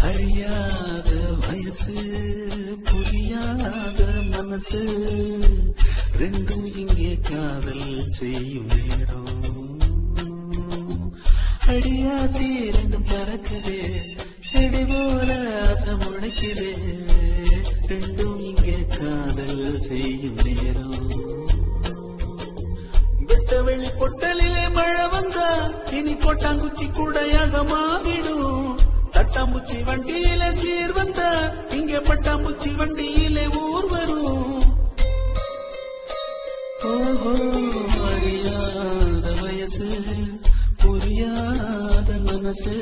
அறியாத வயசு புரியாத மனசு ரெண்டும் இங்கே காதல் செய்யும் நேரம் அடியாத்தி ரெண்டும் பறக்குதே செடி போல ஆசை முளைக்குதே ரெண்டும் இங்கே காதல் செய்யும் நேரம் வெட்ட வெளி பொட்டலிலே மழை வந்தா இனி கொட்டாங்குச்சி கூடையாக மாறிடும் பட்டாம்பூச்சி வண்டியில சீர் வந்த இங்கே பட்டாம்பூச்சி வண்டியிலே ஊர் வரும் ஓஹோ அறியாத வயசு புரியாத மனசு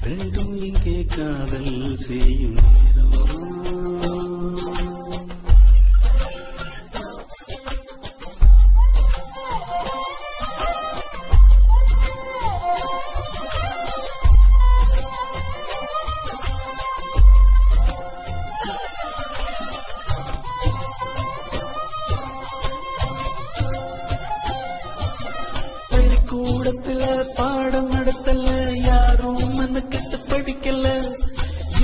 ரெண்டும் இங்கே காதல் செய்யும் கூடத்துல பாடம் நடத்தல யாரும் மனக்கெட்டு படிக்கல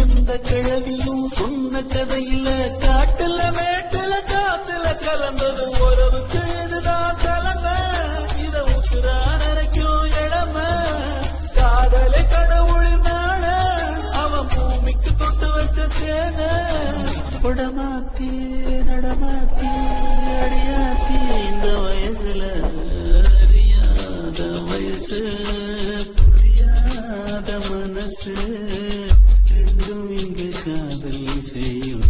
எந்த கிழவியும் சொன்ன கதையில காட்டுல மேட்டுல காத்துல கலந்தது உறவுக்கு இதுதான் தலைமை இத உசுரா நினைக்கும் இளமை காதலை கடவுளின் நாட அவன் பூமிக்கு தொட்டு வச்ச சேன உடமாத்தி நடமாத்தி அடியாத்தி இந்த வயசுல வயசு புரியாத மனசு ரெண்டும் இங்கு காதல் செய்யும்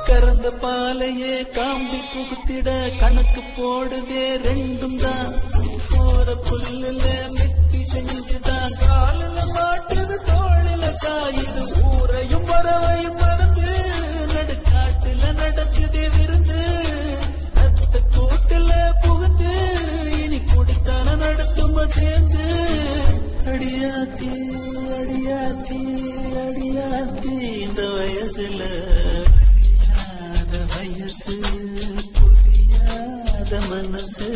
கறந்த பாலையே காம்பி புகுத்திட கணக்கு போடுதே ரெண்டும் தான் போற புல்லுல மெட்டி செஞ்சுதான் காலில மாட்டுது தோளில சாயுது ஊரையும் வரவையும் மறந்து நடுக்காட்டுல நடக்குதே விருந்து அத்த கூட்டுல புகுந்து இனி குடித்தான நடத்தும் சேர்ந்து அடியாத்தி அடியாத்தி அடியாத்தி இந்த வயசுல வயசு புரியாத மனசு